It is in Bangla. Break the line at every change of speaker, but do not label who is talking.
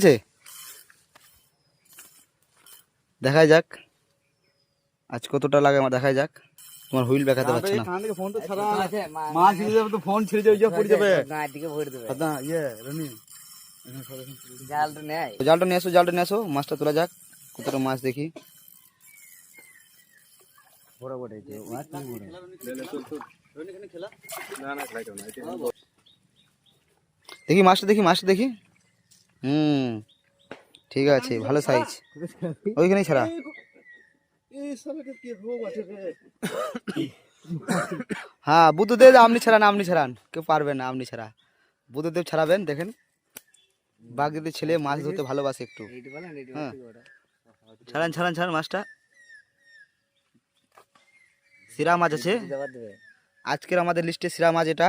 আছে, দেখাই যাক আজ কতটা লাগে, আমার দেখাই যাক। তোমার হুইল দেখাতে পারছে না।
ফোন ছিঁড়ে যাবে, পড়ে যাবে।
জালটা নিয়ে আসো, জালটা নিয়ে আসো, মাছটা তোলা যাক। কতটা মাছ দেখি। দেখি মাছটা, দেখি মাছটা দেখি। ঠিক আছে, ভালো সাইজ। ওইখানেই ছাড়া। হ্যাঁ বুদ্ধদেব, আপনি ছাড়ান, আপনি ছাড়ান, কেউ পারবে না আপনি ছাড়া। বুদ্ধদেব ছাড়াবেন, দেখেন। বাগদিদের ছেলে মাছ ধরতে ভালোবাসে একটু। হ্যাঁ ছাড়ান ছাড়ান ছাড়ান মাছটা। সিরা মাছ আছে আজকের আমাদের লিস্টে, সিরা মাছ এটা।